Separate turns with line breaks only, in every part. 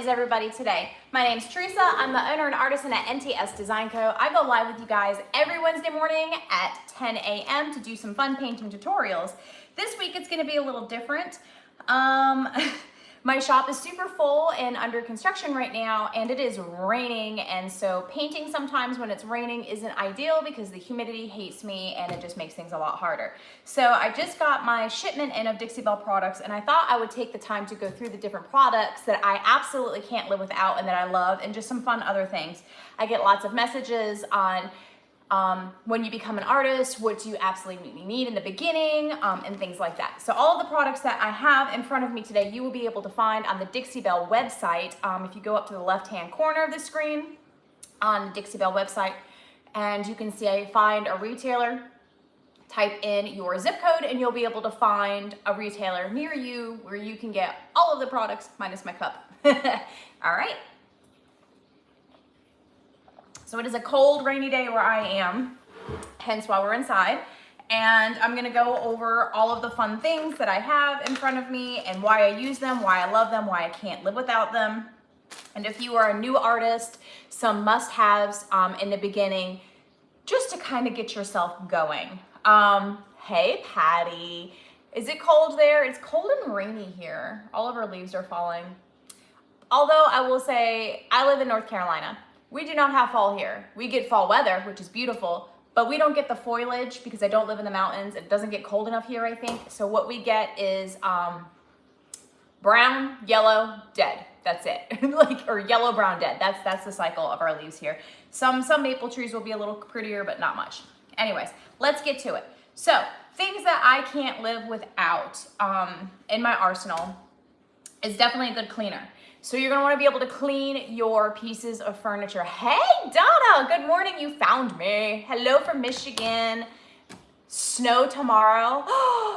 everybody today? My name's Teresa. I'm the owner and artisan at NTS Design Co. I go live with you guys every Wednesday morning at 10 a.m. to do some fun painting tutorials. This week it's going to be a little different. My shop is super full and under construction right now, and it is raining, and so painting sometimes when it's raining isn't ideal because the humidity hates me and it just makes things a lot harder. So I just got my shipment in of Dixie Belle products, and I thought I would take the time to go through the different products that I absolutely can't live without and that I love, and just some fun other things. I get lots of messages on when you become an artist, what do you absolutely need in the beginning, and things like that. So all of the products that I have in front of me today, you will be able to find on the Dixie Belle website. If you go up to the left-hand corner of the screen on the Dixie Belle website, and you can see I find a retailer, type in your zip code, and you'll be able to find a retailer near you where you can get all of the products minus my cup. All right. So it is a cold, rainy day where I am, hence why we're inside. And I'm gonna go over all of the fun things that I have in front of me and why I use them, why I love them, why I can't live without them. And if you are a new artist, some must-haves in the beginning, just to kind of get yourself going. Hey, Patty. Is it cold there? It's cold and rainy here. All of our leaves are falling. Although I will say, I live in North Carolina. We do not have fall here. We get fall weather, which is beautiful, but we don't get the foliage because I don't live in the mountains. It doesn't get cold enough here, I think. So what we get is brown, yellow, dead. That's it. Or yellow, brown, dead. That's the cycle of our leaves here. Some maple trees will be a little prettier, but not much. Anyways, let's get to it. So things that I can't live without in my arsenal is definitely a good cleaner. So you're gonna wanna be able to clean your pieces of furniture. Hey, Donna, good morning, you found me. Hello from Michigan. Snow tomorrow.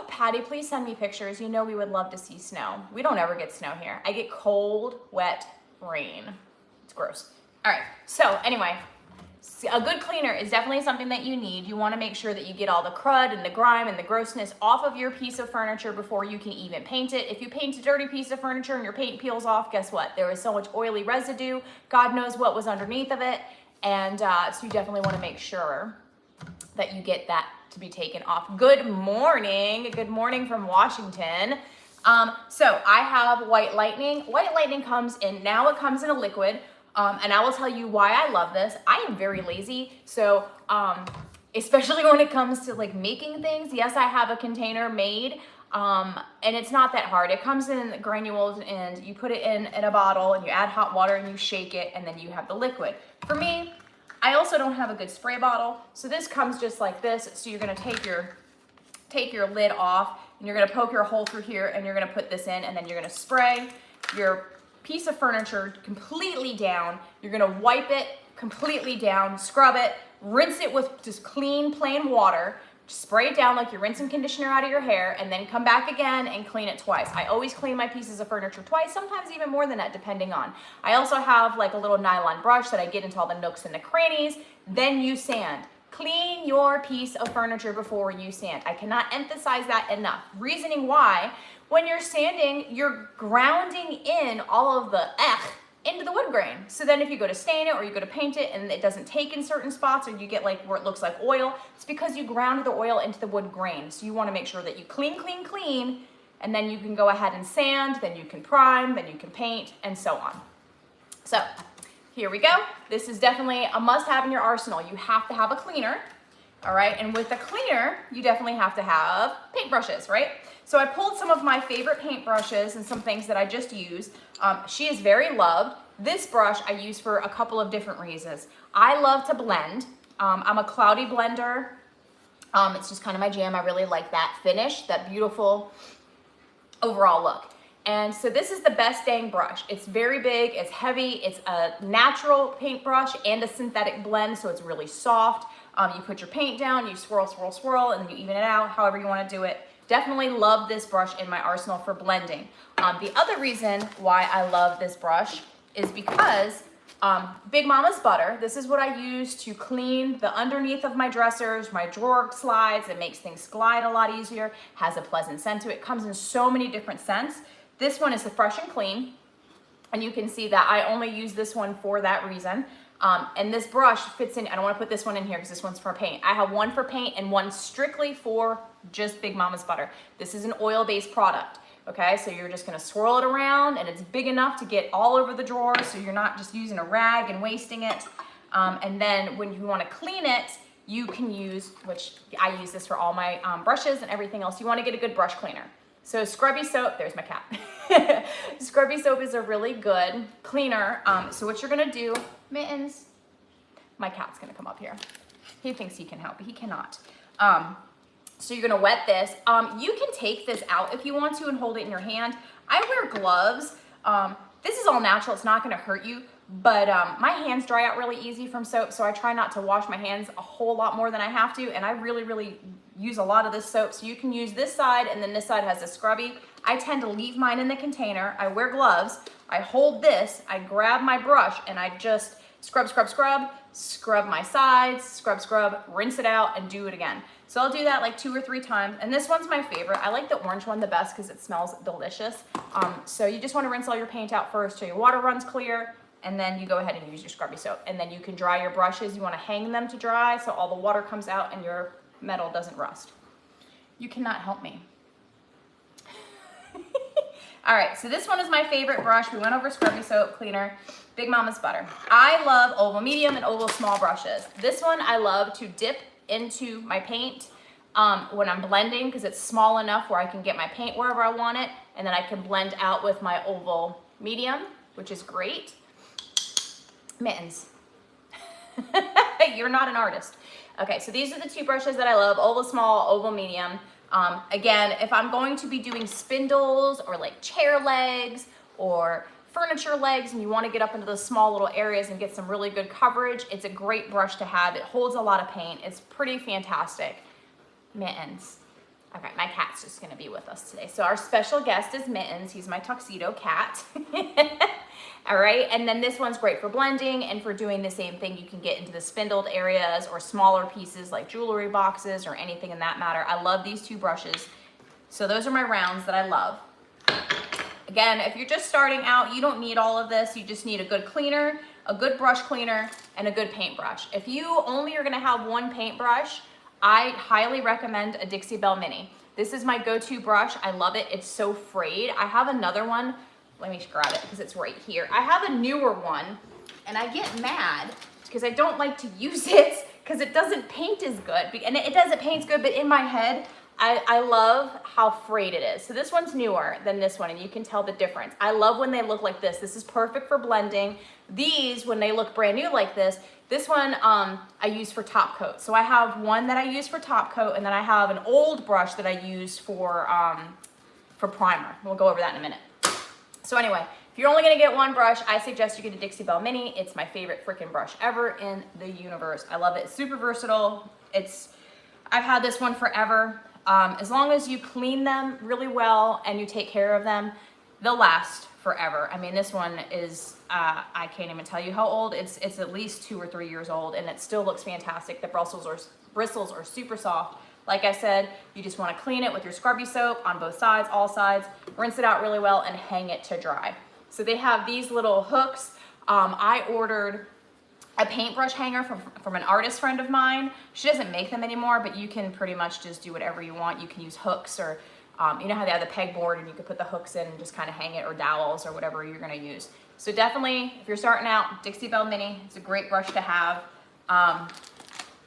Patty, please send me pictures. You know we would love to see snow. We don't ever get snow here. I get cold, wet rain. It's gross. All right, so anyway, a good cleaner is definitely something that you need. You wanna make sure that you get all the crud and the grime and the grossness off of your piece of furniture before you can even paint it. If you paint a dirty piece of furniture and your paint peels off, guess what? There is so much oily residue. God knows what was underneath of it. And so you definitely wanna make sure that you get that to be taken off. Good morning from Washington. So I have White Lightning. White Lightning comes in, now it comes in a liquid. And I will tell you why I love this. I am very lazy, so especially when it comes to like making things. Yes, I have a container made, and it's not that hard. It comes in granules, and you put it in a bottle, and you add hot water, and you shake it, and then you have the liquid. For me, I also don't have a good spray bottle, so this comes just like this. So you're gonna take your lid off, and you're gonna poke your hole through here, and you're gonna put this in, and then you're gonna spray your piece of furniture completely down. You're gonna wipe it completely down, scrub it, rinse it with just clean, plain water, spray it down like you're rinsing conditioner out of your hair, and then come back again and clean it twice. I always clean my pieces of furniture twice, sometimes even more than that, depending on. I also have like a little nylon brush that I get into all the nooks and the crannies. Then you sand. Clean your piece of furniture before you sand. I cannot emphasize that enough. Reasoning why, when you're sanding, you're grounding in all of the into the wood grain. So then if you go to stain it or you go to paint it and it doesn't take in certain spots, or you get like where it looks like oil, it's because you ground the oil into the wood grain. So you wanna make sure that you clean, and then you can go ahead and sand, then you can prime, then you can paint, and so on. So here we go. This is definitely a must-have in your arsenal. You have to have a cleaner, all right? And with the cleaner, you definitely have to have paintbrushes, right? So I pulled some of my favorite paintbrushes and some things that I just use. She is very loved. This brush I use for a couple of different reasons. I love to blend. I'm a cloudy blender. It's just kind of my jam. I really like that finish, that beautiful overall look. And so this is the best dang brush. It's very big, it's heavy, it's a natural paintbrush and a synthetic blend, so it's really soft. You put your paint down, you swirl, and you even it out, however you wanna do it. Definitely love this brush in my arsenal for blending. The other reason why I love this brush is because Big Mama's Butter, this is what I use to clean the underneath of my dressers, my drawer slides. It makes things glide a lot easier, has a pleasant scent to it. It comes in so many different scents. This one is the Fresh and Clean. And you can see that I only use this one for that reason. And this brush fits in, I don't wanna put this one in here because this one's for paint. I have one for paint and one strictly for just Big Mama's butter. This is an oil-based product, okay? So you're just gonna swirl it around and it's big enough to get all over the drawer so you're not just using a rag and wasting it. And then when you wanna clean it, you can use, which I use this for all my brushes and everything else, you wanna get a good brush cleaner. So scrubby soap, there's my cat. Scrubby soap is a really good cleaner. So what you're gonna do, Mittens, my cat's gonna come up here. He thinks he can help, but he cannot. So you're gonna wet this. You can take this out if you want to and hold it in your hand. I wear gloves. This is all natural, it's not gonna hurt you, but my hands dry out really easy from soap, so I try not to wash my hands a whole lot more than I have to, and I really use a lot of this soap. So you can use this side, and then this side has a scrubby. I tend to leave mine in the container. I wear gloves. I hold this, I grab my brush, and I just scrub my sides, scrub, rinse it out, and do it again. So I'll do that like 2 or 3 times. And this one's my favorite. I like the orange one the best because it smells delicious. So you just want to rinse all your paint out first so your water runs clear, and then you go ahead and use your scrubby soap. And then you can dry your brushes. You want to hang them to dry so all the water comes out and your metal doesn't rust. You cannot help me. All right, so this one is my favorite brush. We went over scrubby soap, cleaner, Big Mama's butter. I love oval medium and oval small brushes. This one I love to dip into my paint when I'm blending because it's small enough where I can get my paint wherever I want it, and then I can blend out with my oval medium, which is great. Mittens. You're not an artist. Okay, so these are the 2 brushes that I love, oval small, oval medium. Again, if I'm going to be doing spindles or like chair legs or furniture legs and you want to get up into those small little areas and get some really good coverage, it's a great brush to have. It holds a lot of paint. It's pretty fantastic. Mittens. Okay, my cat's just gonna be with us today. So our special guest is Mittens. He's my tuxedo cat. All right, and then this one's great for blending and for doing the same thing. You can get into the spindled areas or smaller pieces like jewelry boxes or anything in that matter. I love these 2 brushes. So those are my rounds that I love. Again, if you're just starting out, you don't need all of this. You just need a good cleaner, a good brush cleaner, and a good paintbrush. If you only are gonna have one paintbrush, I highly recommend a Dixie Belle Mini. This is my go-to brush. I love it. It's so frayed. I have another one. Let me grab it because it's right here. I have a newer one, and I get mad because I don't like to use it because it doesn't paint as good. And it doesn't paint as good, but in my head, I love how frayed it is. So this one's newer than this one, and you can tell the difference. I love when they look like this. This is perfect for blending. These, when they look brand new like this one I use for top coat. So I have one that I use for top coat, and then I have an old brush that I use for primer. We'll go over that in a minute. So anyway, if you're only gonna get one brush, I suggest you get a Dixie Belle Mini. It's my favorite freaking brush ever in the universe. I love it. It's super versatile. I've had this one forever. As long as you clean them really well and you take care of them, they'll last forever. I mean, this one is, I can't even tell you how old. It's at least 2 or 3 years old, and it still looks fantastic. The bristles are super soft. Like I said, you just want to clean it with your scrubby soap on both sides, all sides, rinse it out really well, and hang it to dry. So they have these little hooks. I ordered a paintbrush hanger from an artist friend of mine. She doesn't make them anymore, but you can pretty much just do whatever you want. You can use hooks, or you know how they have the pegboard and you can put the hooks in and just kind of hang it, or dowels, or whatever you're going to use. So definitely, if you're starting out, Dixie Belle Mini, it's a great brush to have.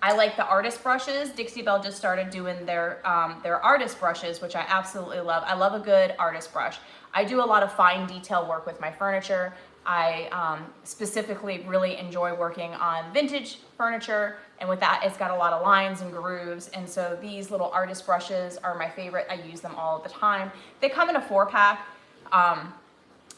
I like the artist brushes. Dixie Belle just started doing their artist brushes, which I absolutely love. I love a good artist brush. I do a lot of fine detail work with my furniture. I specifically really enjoy working on vintage furniture, and with that, it's got a lot of lines and grooves, and so these little artist brushes are my favorite. I use them all the time. They come in a 4-pack.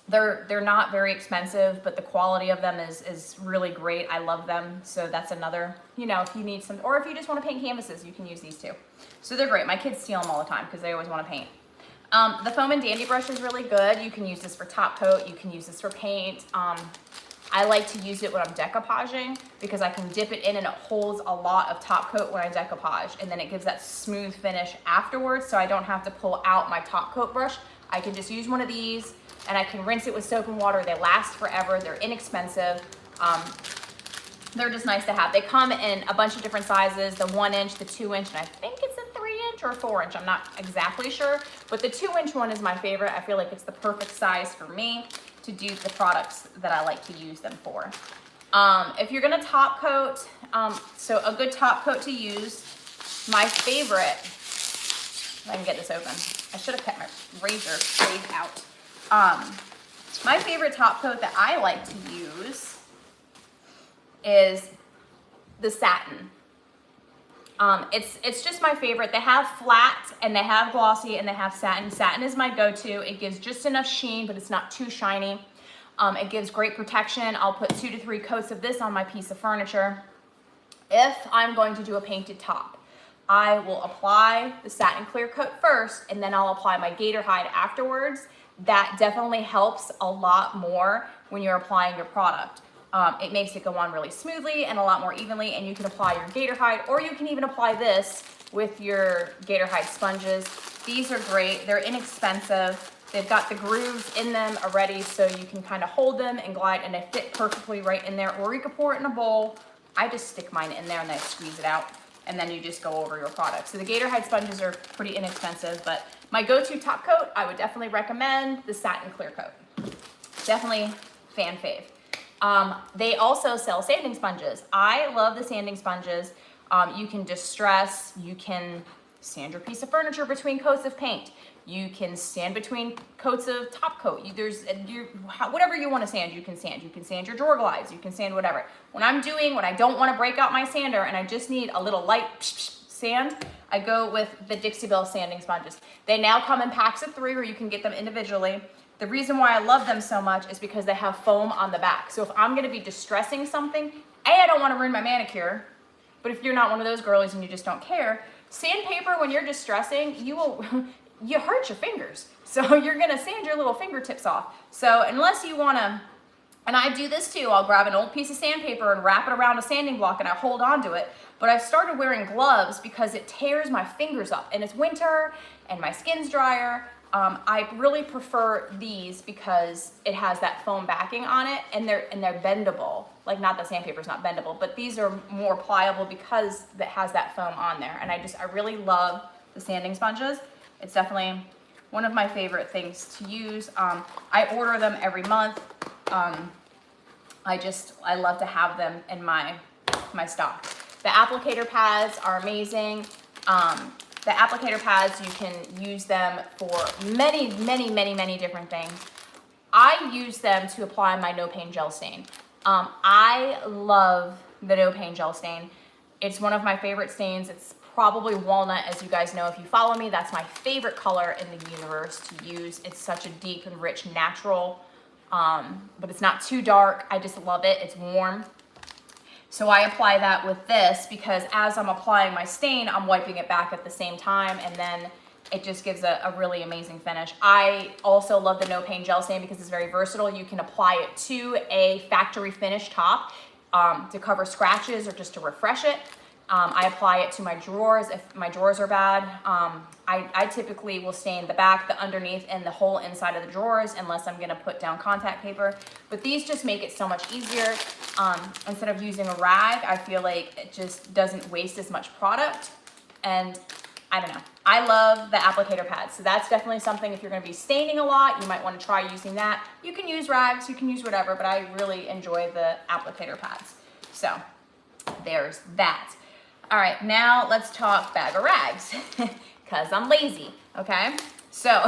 They're not very expensive, but the quality of them is really great. I love them, so that's another, you know, if you need some, or if you just want to paint canvases, you can use these too. So they're great. My kids steal them all the time because they always want to paint. The Foam and Dandy brush is really good. You can use this for top coat. You can use this for paint. I like to use it when I'm decoupaging because I can dip it in and it holds a lot of top coat when I decoupage, and then it gives that smooth finish afterwards, so I don't have to pull out my top coat brush. I can just use one of these, and I can rinse it with soap and water. They last forever. They're inexpensive. They're just nice to have. They come in a bunch of different sizes, the 1 inch, the 2 inch, and I think it's a 3 inch or 4 inch. I'm not exactly sure, but the 2 inch one is my favorite. I feel like it's the perfect size for me to do the products that I like to use them for. If you're gonna top coat, so a good top coat to use, my favorite, if I can get this open. I should have kept my razor blade out. My favorite top coat that I like to use is the satin. It's just my favorite. They have flat and they have glossy and they have satin. Satin is my go-to. It gives just enough sheen, but it's not too shiny. It gives great protection. I'll put 2 to 3 coats of this on my piece of furniture. If I'm going to do a painted top, I will apply the satin clear coat first, and then I'll apply my gator hide afterwards. That definitely helps a lot more when you're applying your product. It makes it go on really smoothly and a lot more evenly, and you can apply your gator hide, or you can even apply this with your gator hide sponges. These are great. They're inexpensive. They've got the grooves in them already, so you can kind of hold them and glide, and they fit perfectly right in there, or you could pour it in a bowl. I just stick mine in there and then I squeeze it out, and then you just go over your product. So the gator hide sponges are pretty inexpensive, but my go-to top coat, I would definitely recommend the satin clear coat. Definitely fan fave. They also sell sanding sponges. I love the sanding sponges. You can distress, you can sand your piece of furniture between coats of paint. You can sand between coats of top coat. Whatever you want to sand, you can sand. You can sand your drawer glides, you can sand whatever. When I don't want to break out my sander and I just need a little light sand, I go with the Dixie Belle sanding sponges. They now come in packs of 3, or you can get them individually. The reason why I love them so much is because they have foam on the back. So if I'm gonna be distressing something, I don't wanna ruin my manicure, but if you're not one of those girlies and you just don't care, sandpaper, when you're distressing, you hurt your fingers. So you're gonna sand your little fingertips off. So unless you wanna, and I do this too, I'll grab an old piece of sandpaper and wrap it around a sanding block and I hold on to it. But I've started wearing gloves because it tears my fingers up, and it's winter and my skin's drier. I really prefer these because it has that foam backing on it, and they're bendable. Like, not that sandpaper's not bendable, but these are more pliable because it has that foam on there. And I really love the sanding sponges. It's definitely one of my favorite things to use. I order them every month. I love to have them in my stock. The applicator pads are amazing. The applicator pads, you can use them for many, many, many, many different things. I use them to apply my no pain gel stain. I love the no pain gel stain. It's one of my favorite stains. It's probably walnut, as you guys know if you follow me. That's my favorite color in the universe to use. It's such a deep and rich natural, but it's not too dark. I just love it. It's warm. So I apply that with this because as I'm applying my stain, I'm wiping it back at the same time, and then it just gives a really amazing finish. I also love the no pain gel stain because it's very versatile. You can apply it to a factory finish top to cover scratches or just to refresh it. I apply it to my drawers if my drawers are bad. I typically will stain the back, the underneath, and the whole inside of the drawers unless I'm gonna put down contact paper. But these just make it so much easier. Instead of using a rag, I feel like it just doesn't waste as much product. And I don't know, I love the applicator pads. So that's definitely something, if you're gonna be staining a lot, you might wanna try using that. You can use rags, you can use whatever, but I really enjoy the applicator pads. So there's that. All right, now let's talk bag of rags, because I'm lazy, okay? So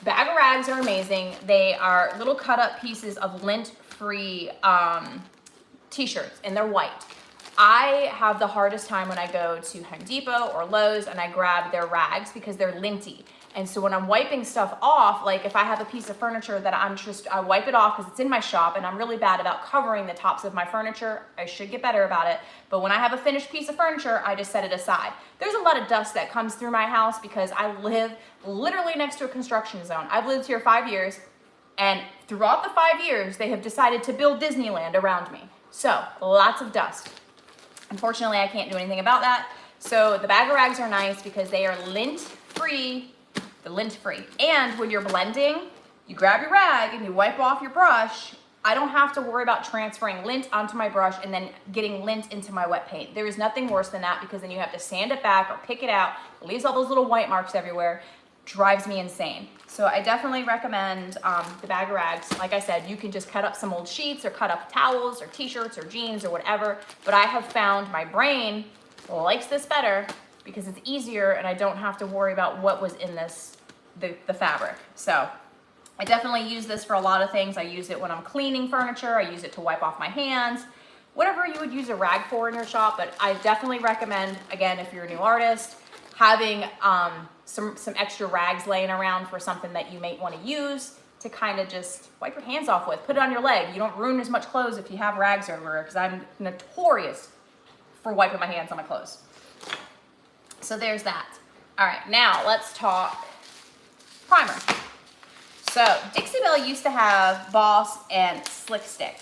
bag of rags are amazing. They are little cut up pieces of lint-free t-shirts, and they're white. I have the hardest time when I go to Home Depot or Lowe's and I grab their rags because they're linty. And so when I'm wiping stuff off, like if I have a piece of furniture that I wipe it off because it's in my shop, and I'm really bad about covering the tops of my furniture. I should get better about it. But when I have a finished piece of furniture, I just set it aside. There's a lot of dust that comes through my house because I live literally next to a construction zone. I've lived here 5 years, and throughout the 5 years, they have decided to build Disneyland around me. So lots of dust. Unfortunately, I can't do anything about that. So the bag of rags are nice because they are lint-free. And when you're blending, you grab your rag and you wipe off your brush, I don't have to worry about transferring lint onto my brush and then getting lint into my wet paint. There is nothing worse than that, because then you have to sand it back or pick it out. It leaves all those little white marks everywhere. Drives me insane. So I definitely recommend the bag of rags. Like I said, you can just cut up some old sheets or cut up towels or t-shirts or jeans or whatever, but I have found my brain likes this better because it's easier and I don't have to worry about what was in this, the fabric. So I definitely use this for a lot of things. I use it when I'm cleaning furniture. I use it to wipe off my hands, whatever you would use a rag for in your shop. But I definitely recommend, again, if you're a new artist, having some extra rags laying around for something that you may want to use to kind of just wipe your hands off with. Put it on your leg. You don't ruin as much clothes if you have rags over it, because I'm notorious for wiping my hands on my clothes. So there's that. All right, now let's talk primer. So Dixie Belle used to have Boss and Slick Stick.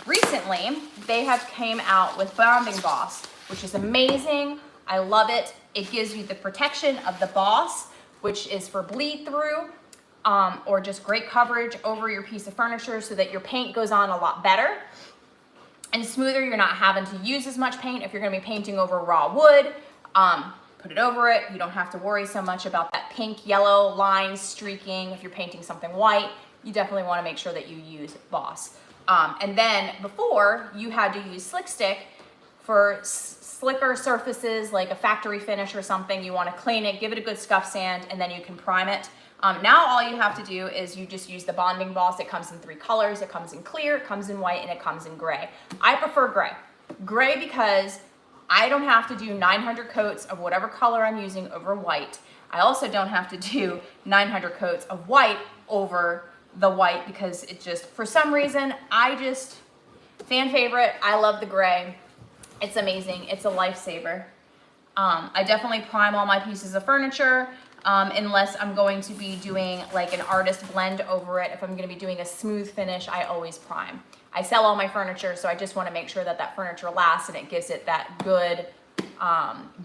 Recently, they have came out with Bonding Boss, which is amazing. I love it. It gives you the protection of the Boss, which is for bleed through, or just great coverage over your piece of furniture so that your paint goes on a lot better and smoother. You're not having to use as much paint. If you're gonna be painting over raw wood, put it over it. You don't have to worry so much about that pink, yellow lines streaking. If you're painting something white, you definitely wanna make sure that you use Boss. And then before, you had to use Slick Stick for slicker surfaces like a factory finish or something. You wanna clean it, give it a good scuff sand, and then you can prime it. Now all you have to do is you just use the Bonding Boss. It comes in 3 colors. It comes in clear, it comes in white, and it comes in gray. I prefer gray. Gray because I don't have to do 900 coats of whatever color I'm using over white. I also don't have to do 900 coats of white over the white because it just, for some reason, fan favorite, I love the gray. It's amazing, it's a lifesaver. I definitely prime all my pieces of furniture unless I'm going to be doing like an artist blend over it. If I'm gonna be doing a smooth finish, I always prime. I sell all my furniture, so I just wanna make sure that that furniture lasts and it gives it that good,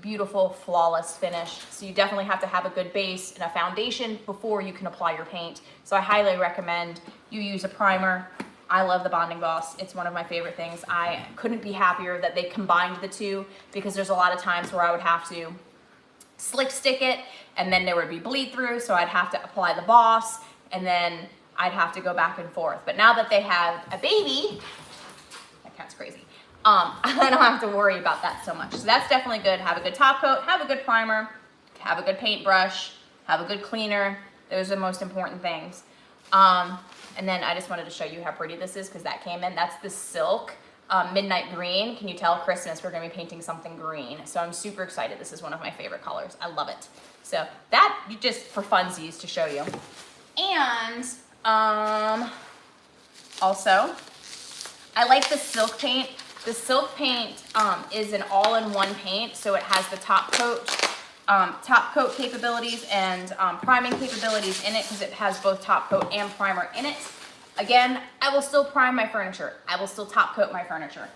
beautiful, flawless finish. So you definitely have to have a good base and a foundation before you can apply your paint. So I highly recommend you use a primer. I love the Bonding Boss. It's one of my favorite things. I couldn't be happier that they combined the two, because there's a lot of times where I would have to Slick Stick it and then there would be bleed through, so I'd have to apply the Boss and then I'd have to go back and forth. But now that they have a baby, that cat's crazy, I don't have to worry about that so much. So that's definitely good. Have a good top coat, have a good primer, have a good paintbrush, have a good cleaner. Those are the most important things. And then I just wanted to show you how pretty this is because that came in. That's the Silk Midnight Green. Can you tell Christmas we're gonna be painting something green? So I'm super excited. This is one of my favorite colors. I love it. So that, just for funsies to show you. And also, I like the Silk paint. The Silk paint is an all-in-one paint, so it has the top coat capabilities and priming capabilities in it because it has both top coat and primer in it. Again, I will still prime my furniture. I will still top coat my furniture.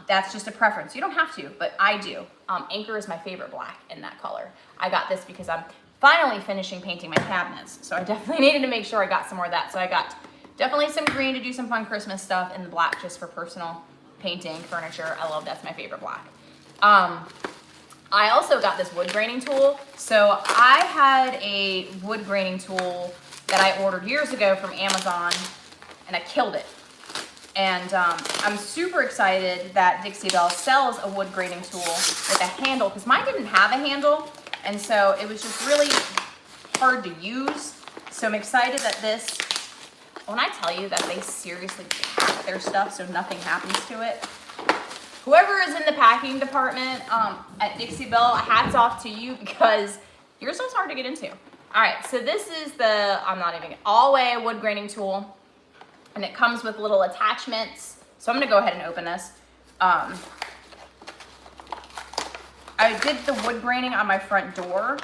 That's just a preference. You don't have to, but I do. Anchor is my favorite black in that color. I got this because I'm finally finishing painting my cabinets, so I definitely needed to make sure I got some more of that. So I got definitely some green to do some fun Christmas stuff, and the black just for personal painting furniture. I love, that's my favorite black. I also got this wood graining tool. So I had a wood graining tool that I ordered years ago from Amazon and I killed it. And I'm super excited that Dixie Belle sells a wood graining tool with a handle, because mine didn't have a handle, and so it was just really hard to use. So I'm excited that this, when I tell you that they seriously pack their stuff so nothing happens to it. Whoever is in the packing department at Dixie Belle, hats off to you, because yours was hard to get into. All right, so this is the, all-way wood graining tool, and it comes with little attachments. So I'm gonna go ahead and open this. I did the wood graining on my front door,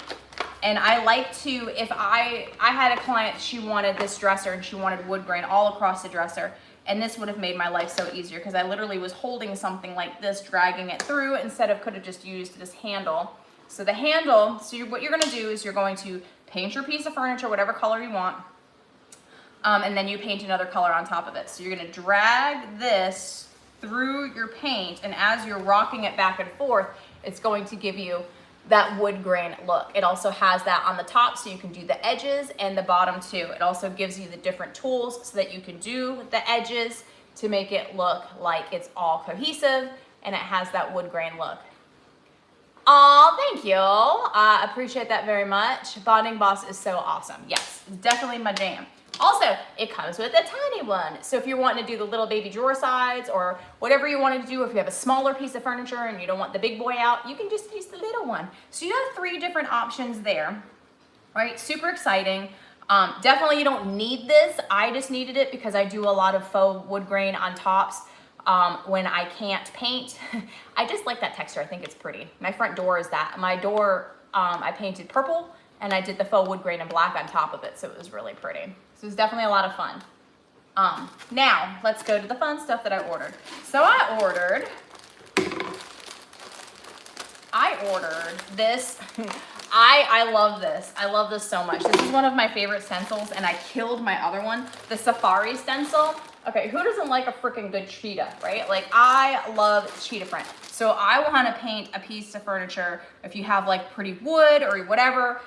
and I like to, if I had a client, she wanted this dresser and she wanted wood grain all across the dresser, and this would have made my life so easier because I literally was holding something like this, dragging it through, instead of could have just used this handle. So the handle, what you're gonna do is you're going to paint your piece of furniture, whatever color you want. and then you paint another color on top of it. So you're gonna drag this through your paint, and as you're rocking it back and forth, it's going to give you that wood grain look. It also has that on the top, so you can do the edges, and the bottom too. It also gives you the different tools so that you can do the edges to make it look like it's all cohesive, and it has that wood grain look. Oh, thank you. I appreciate that very much. Bonding Boss is so awesome. Yes, it's definitely my jam. Also, it comes with a tiny one. So if you're wanting to do the little baby drawer sides or whatever you wanted to do, if you have a smaller piece of furniture and you don't want the big boy out, you can just use the little one. So you have 3 different options there, right? Super exciting. Definitely you don't need this. I just needed it because I do a lot of faux wood grain on tops when I can't paint. I just like that texture. I think it's pretty. My front door is that. My door, I painted purple, and I did the faux wood grain and black on top of it, so it was really pretty. So it was definitely a lot of fun. Now, let's go to the fun stuff that I ordered. So I ordered this. I love this. I love this so much. This is one of my favorite stencils, and I killed my other one, the Safari stencil. Okay, who doesn't like a freaking good cheetah, right? Like, I love cheetah print. So I want to paint a piece of furniture. If you have like pretty wood or whatever,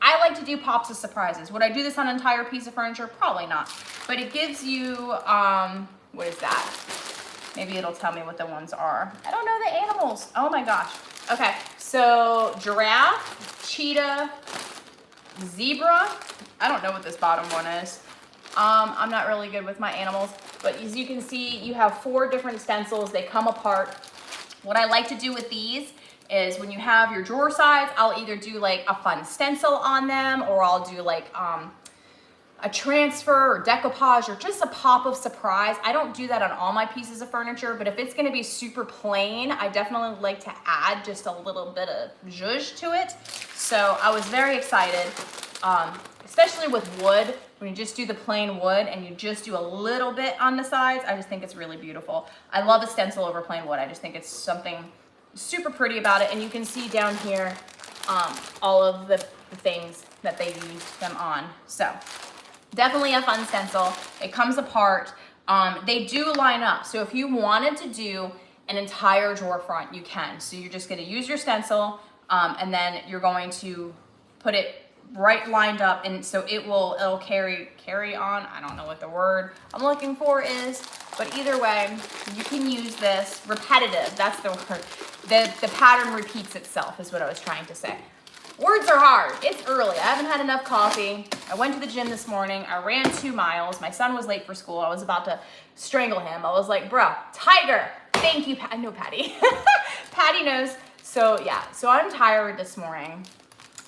I like to do pops of surprises. Would I do this on an entire piece of furniture? Probably not. But it gives you, what is that? Maybe it'll tell me what the ones are. I don't know the animals. Oh my gosh. Okay, so giraffe, cheetah, zebra. I don't know what this bottom one is. I'm not really good with my animals, but as you can see, you have 4 different stencils. They come apart. What I like to do with these is when you have your drawer sides, I'll either do like a fun stencil on them, or I'll do like a transfer or decoupage or just a pop of surprise. I don't do that on all my pieces of furniture, but if it's gonna be super plain, I definitely like to add just a little bit of zhuzh to it. So I was very excited, especially with wood. When you just do the plain wood and you just do a little bit on the sides, I just think it's really beautiful. I love a stencil over plain wood. I just think it's something super pretty about it. And you can see down here all of the things that they use them on. So definitely a fun stencil. It comes apart. They do line up. So if you wanted to do an entire drawer front, you can. So you're just gonna use your stencil and then you're going to put it right lined up, and so it'll carry on. I don't know what the word I'm looking for is, but either way, you can use this. Repetitive, that's the word. The pattern repeats itself is what I was trying to say. Words are hard. It's early. I haven't had enough coffee. I went to the gym this morning. I ran 2 miles. My son was late for school. I was about to strangle him. I was like, bro, tiger. Thank you, I know Patty. Patty knows. So yeah, so I'm tired this morning.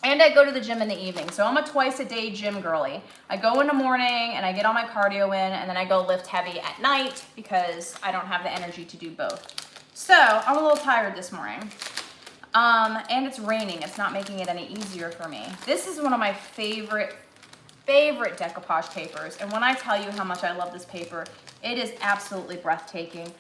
And I go to the gym in the evening. So I'm a twice-a-day gym girly. I go in the morning and I get all my cardio in, and then I go lift heavy at night because I don't have the energy to do both. So I'm a little tired this morning. And it's raining. It's not making it any easier for me. This is one of my favorite decoupage papers. And when I tell you how much I love this paper, it is absolutely breathtaking.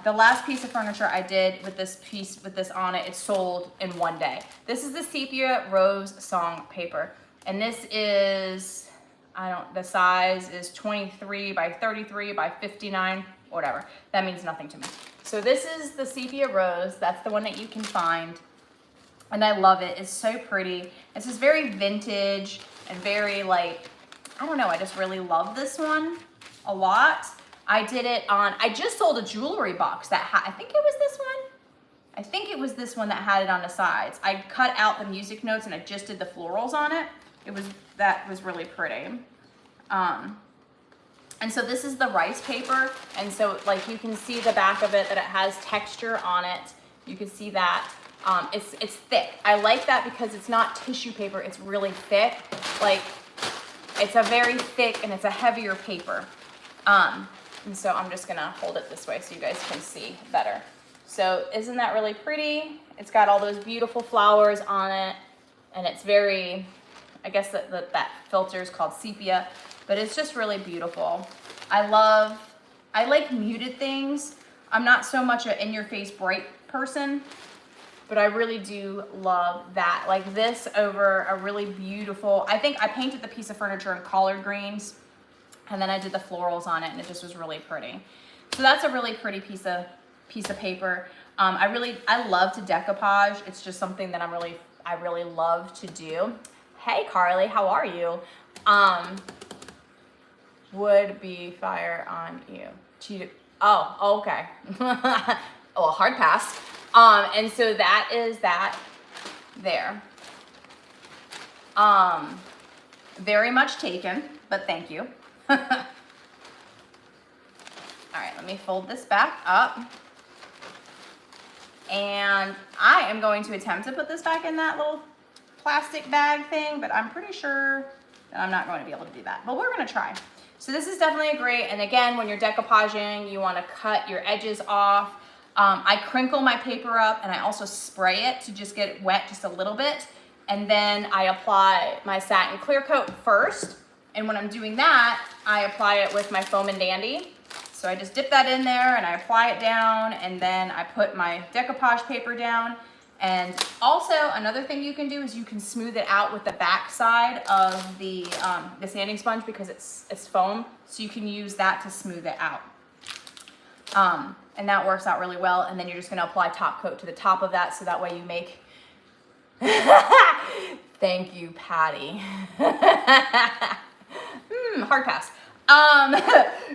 The last piece of furniture I did with this on it, it sold in 1 day. This is the Sepia Rose Song paper. And this is, the size is 23 by 33 by 59, whatever. That means nothing to me. So this is the Sepia Rose. That's the one that you can find. And I love it. It's so pretty. It's just very vintage and very like, I don't know, I just really love this one a lot. I did it on, I just sold a jewelry box that had, I think it was this one. I think it was this one that had it on the sides. I cut out the music notes and I just did the florals on it. That was really pretty. And so this is the rice paper. And so like you can see the back of it, that it has texture on it. You can see that. It's thick. I like that because it's not tissue paper. It's really thick. Like it's a very thick and it's a heavier paper. And so I'm just gonna hold it this way so you guys can see better. So isn't that really pretty? It's got all those beautiful flowers on it, and it's very, I guess that filter is called sepia, but it's just really beautiful. I like muted things. I'm not so much an in-your-face bright person, but I really do love that. Like this over a really beautiful, I think I painted the piece of furniture in collard greens. And then I did the florals on it, and it just was really pretty. So that's a really pretty piece of paper. I love to decoupage. It's just something that I really love to do. Hey Carly, how are you? Would be fire on you. Cheated. Oh, okay. Oh, hard pass. And so that is that there. Very much taken, but thank you. All right, let me fold this back up. And I am going to attempt to put this back in that little plastic bag thing, but I'm pretty sure that I'm not going to be able to do that, but we're gonna try. So this is definitely great. And again, when you're decoupaging, you wanna cut your edges off. I crinkle my paper up and I also spray it to just get it wet just a little bit. And then I apply my satin clear coat first. And when I'm doing that, I apply it with my Foam and Dandy. So I just dip that in there and I apply it down, and then I put my decoupage paper down. And also another thing you can do is you can smooth it out with the back side of the sanding sponge, because it's foam. So you can use that to smooth it out. And that works out really well. And then you're just gonna apply top coat to the top of that, so that way you make, thank you, Patty. Hard pass.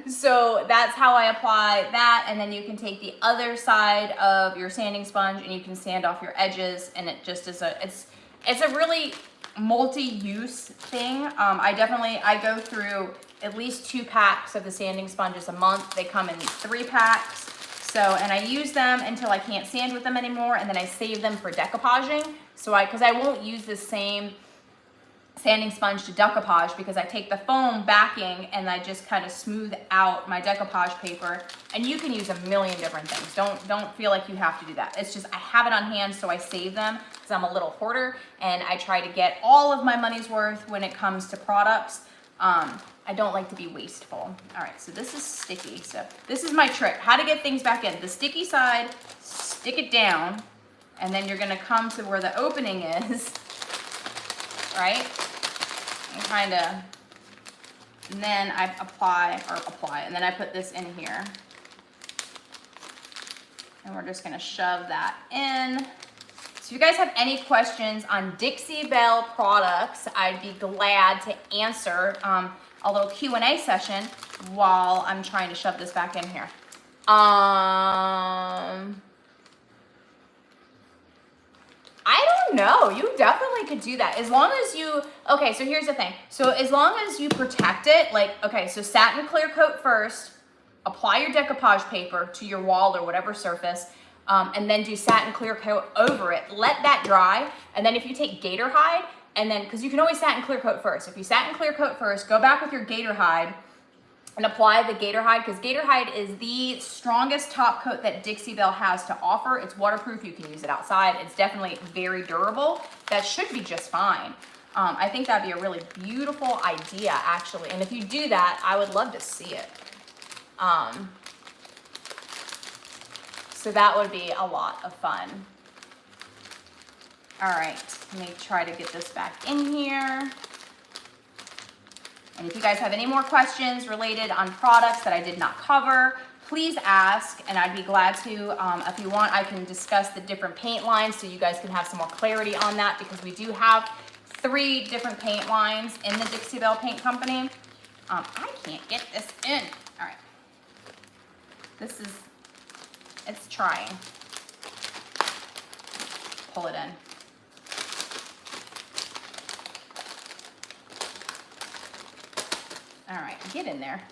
So that's how I apply that, and then you can take the other side of your sanding sponge and you can sand off your edges, and it just is it's a really multi-use thing. I go through at least 2 packs of the sanding sponges a month. They come in 3 packs. So, and I use them until I can't sand with them anymore, and then I save them for decoupaging. So because I won't use the same sanding sponge to decoupage, because I take the foam backing and I just kind of smooth out my decoupage paper. And you can use a million different things. Don't feel like you have to do that. It's just I have it on hand, so I save them because I'm a little hoarder and I try to get all of my money's worth when it comes to products. I don't like to be wasteful. All right, so this is sticky. So this is my trick, how to get things back in. The sticky side, stick it down, and then you're gonna come to where the opening is, right? And kind of, and then I apply, and then I put this in here. And we're just gonna shove that in. So if you guys have any questions on Dixie Belle products, I'd be glad to answer a little Q&A session while I'm trying to shove this back in here. I don't know, you definitely could do that as long as you, okay, so here's the thing. So as long as you protect it, like, okay, so satin clear coat first, apply your decoupage paper to your wall or whatever surface, and then do satin clear coat over it. Let that dry, and then if you take gator hide, and then, because you can always satin clear coat first. If you satin clear coat first, go back with your gator hide and apply the gator hide, because gator hide is the strongest top coat that Dixie Belle has to offer. It's waterproof, you can use it outside. It's definitely very durable. That should be just fine. I think that'd be a really beautiful idea, actually. And if you do that, I would love to see it. So that would be a lot of fun. All right, let me try to get this back in here. And if you guys have any more questions related on products that I did not cover, please ask, and I'd be glad to. If you want, I can discuss the different paint lines so you guys can have some more clarity on that, because we do have 3 different paint lines in the Dixie Belle Paint Company. I can't get this in. All right. It's trying. Pull it in. All right, get in there.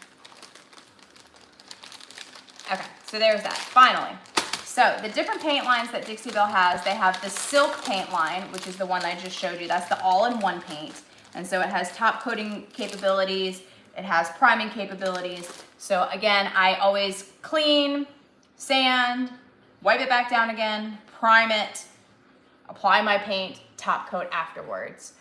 Okay, so there's that, finally. So the different paint lines that Dixie Belle has, they have the silk paint line, which is the one I just showed you. That's the all-in-one paint. And so it has top coating capabilities. It has priming capabilities. So again, I always clean, sand, wipe it back down again, prime it, apply my paint, top coat afterwards.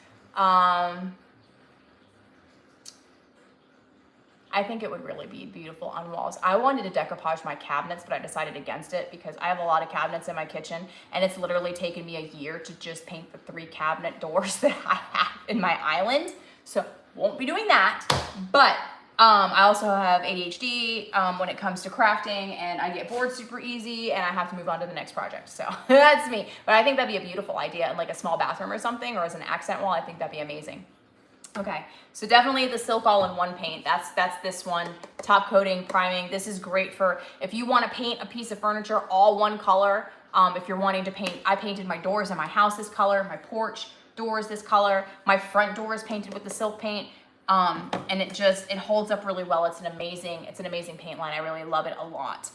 I think it would really be beautiful on walls. I wanted to decoupage my cabinets, but I decided against it because I have a lot of cabinets in my kitchen, and it's literally taken me a year to just paint the 3 cabinet doors that I have in my island. So won't be doing that, but I also have ADHD when it comes to crafting, and I get bored super easy, and I have to move on to the next project. So that's me. But I think that'd be a beautiful idea in like a small bathroom or something, or as an accent wall. I think that'd be amazing. Okay, so definitely the Silk All-in-One paint. That's this one. Top coating, priming. This is great for if you want to paint a piece of furniture all one color. If you're wanting to paint, I painted my doors in my house this color, my porch doors this color, my front door is painted with the silk paint. And it holds up really well. It's an amazing paint line. I really love it a lot.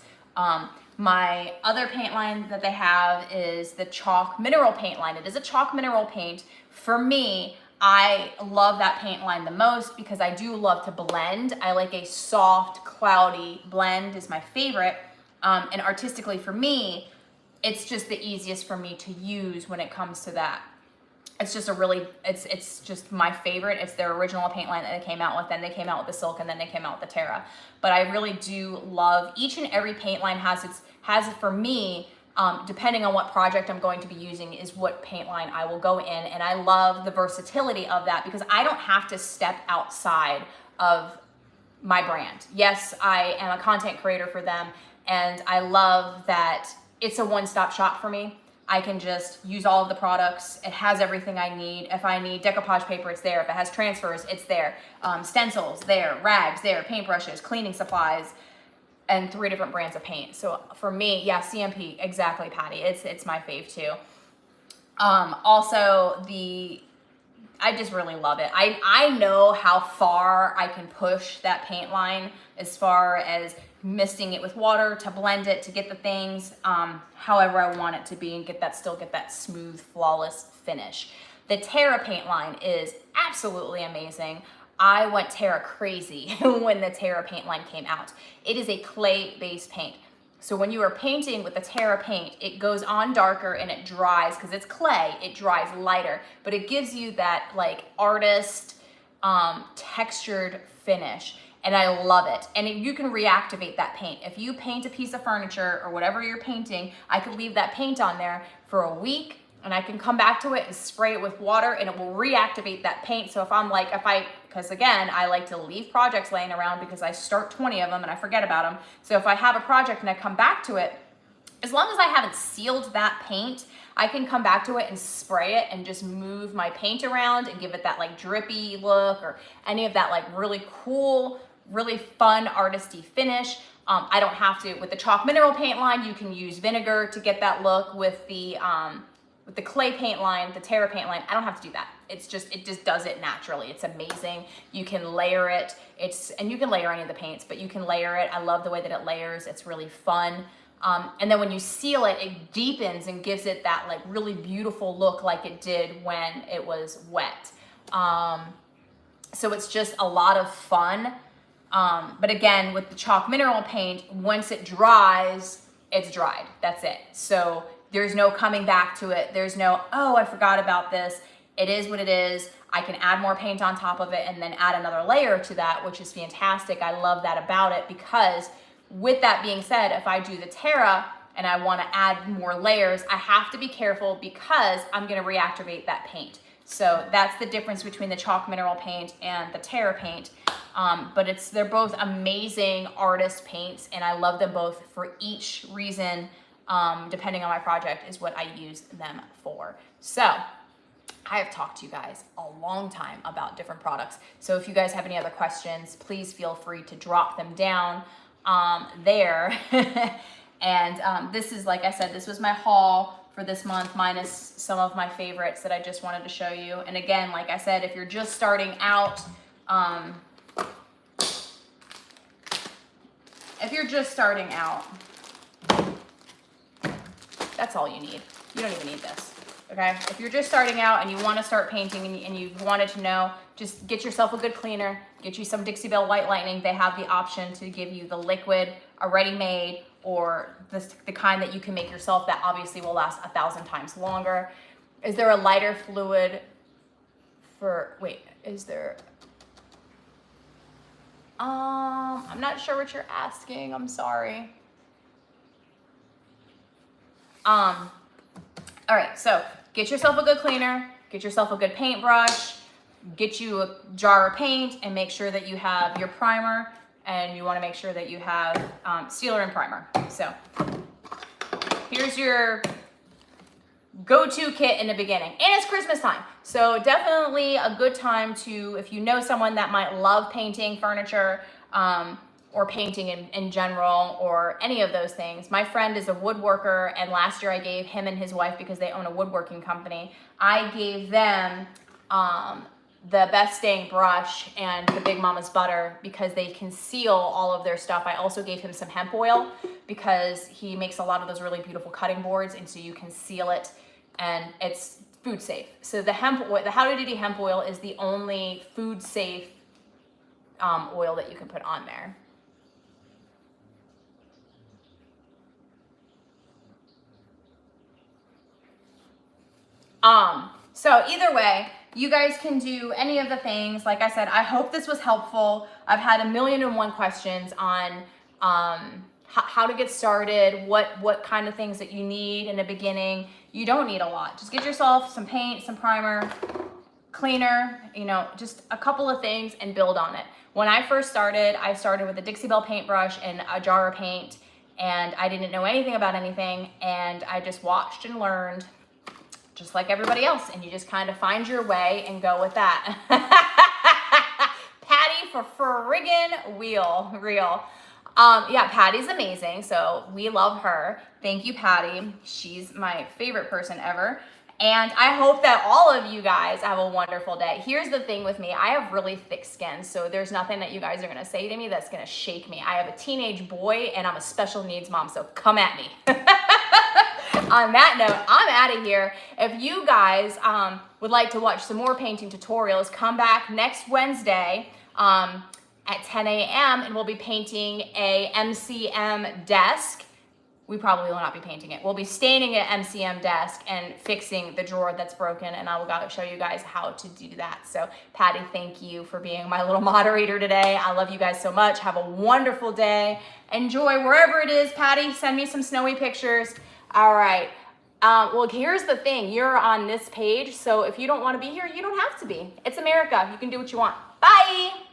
My other paint line that they have is the chalk mineral paint line. It is a chalk mineral paint. For me, I love that paint line the most because I do love to blend. I like a soft, cloudy blend is my favorite. And artistically for me, it's just the easiest for me to use when it comes to that. It's just it's just my favorite. It's their original paint line that they came out with, then they came out with the silk, and then they came out with the Terra. But I really do love each and every paint line has it for me, depending on what project I'm going to be using is what paint line I will go in. And I love the versatility of that because I don't have to step outside of my brand. Yes, I am a content creator for them, and I love that it's a one-stop shop for me. I can just use all of the products. It has everything I need. If I need decoupage paper, it's there. If it has transfers, it's there. Stencils, there. Rags, there. Paintbrushes, cleaning supplies, and 3 different brands of paint. So for me, yeah, CMP, exactly, Patty. It's my fave too. Also, I just really love it. I know how far I can push that paint line as far as misting it with water to blend it to get the things however I want it to be and get that smooth, flawless finish. The Terra paint line is absolutely amazing. I went Terra crazy when the Terra paint line came out. It is a clay-based paint. So when you are painting with the Terra paint, it goes on darker and it dries, because it's clay, it dries lighter, but it gives you that like artist textured finish. And I love it. And you can reactivate that paint. If you paint a piece of furniture or whatever you're painting, I could leave that paint on there for a week and I can come back to it and spray it with water and it will reactivate that paint. So because again, I like to leave projects laying around because I start 20 of them and I forget about them. So if I have a project and I come back to it, as long as I haven't sealed that paint, I can come back to it and spray it and just move my paint around and give it that like drippy look or any of that like really cool, really fun artisty finish. I don't have to, with the chalk mineral paint line, you can use vinegar to get that look. With the clay paint line, the Terra paint line, I don't have to do that. It just does it naturally. It's amazing. You can layer it. And you can layer any of the paints, but you can layer it. I love the way that it layers. It's really fun. And then when you seal it, it deepens and gives it that like really beautiful look like it did when it was wet. So it's just a lot of fun. But again, with the chalk mineral paint, once it dries, it's dried. That's it. So there's no coming back to it. There's no, oh, I forgot about this. It is what it is. I can add more paint on top of it and then add another layer to that, which is fantastic. I love that about it because with that being said, if I do the Terra and I want to add more layers, I have to be careful because I'm going to reactivate that paint. So that's the difference between the chalk mineral paint and the Terra paint. But they're both amazing artist paints and I love them both for each reason, depending on my project is what I use them for. So I have talked to you guys a long time about different products. So if you guys have any other questions, please feel free to drop them down there. And this is, like I said, this was my haul for this month, minus some of my favorites that I just wanted to show you. And again, like I said, if you're just starting out, that's all you need. You don't even need this, okay? If you're just starting out and you want to start painting and you wanted to know, just get yourself a good cleaner, get you some Dixie Belle White Lightning. They have the option to give you the liquid, a ready-made, or the kind that you can make yourself that obviously will last 1,000 times longer. Is there a lighter fluid I'm not sure what you're asking. I'm sorry. All right, so get yourself a good cleaner, get yourself a good paintbrush, get you a jar of paint and make sure that you have your primer, and you want to make sure that you have sealer and primer. So here's your go-to kit in the beginning. And it's Christmas time, so definitely a good time to, if you know someone that might love painting furniture, or painting in general, or any of those things. My friend is a woodworker, and last year I gave him and his wife, because they own a woodworking company, I gave them the Best Staying brush and the Big Mama's butter, because they conceal all of their stuff. I also gave him some hemp oil, because he makes a lot of those really beautiful cutting boards, and so you can seal it, and it's food safe. So the hemp oil, the Howdy Doody hemp oil, is the only food safe oil that you can put on there. So either way, you guys can do any of the things. Like I said, I hope this was helpful. I've had 1,000,001 questions on how to get started, what kind of things that you need in the beginning. You don't need a lot. Just get yourself some paint, some primer, cleaner, you know, just a couple of things, and build on it. When I first started, I started with a Dixie Belle paintbrush and a jar of paint, and I didn't know anything about anything, and I just watched and learned, just like everybody else, and you just kind of find your way and go with that. Patty for friggin' real. Yeah, Patty's amazing, so we love her. Thank you, Patty. She's my favorite person ever. And I hope that all of you guys have a wonderful day. Here's the thing with me. I have really thick skin, so there's nothing that you guys are gonna say to me that's gonna shake me. I have a teenage boy, and I'm a special needs mom, so come at me. On that note, I'm out of here. If you guys would like to watch some more painting tutorials, come back next Wednesday at 10 a.m. and we'll be painting a MCM desk. We probably will not be painting it. We'll be staining an MCM desk and fixing the drawer that's broken, and I will show you guys how to do that. So Patty, thank you for being my little moderator today. I love you guys so much. Have a wonderful day. Enjoy wherever it is. Patty, send me some snowy pictures. All right. Well, here's the thing. You're on this page, so if you don't want to be here, you don't have to be. It's America. You can do what you want. Bye.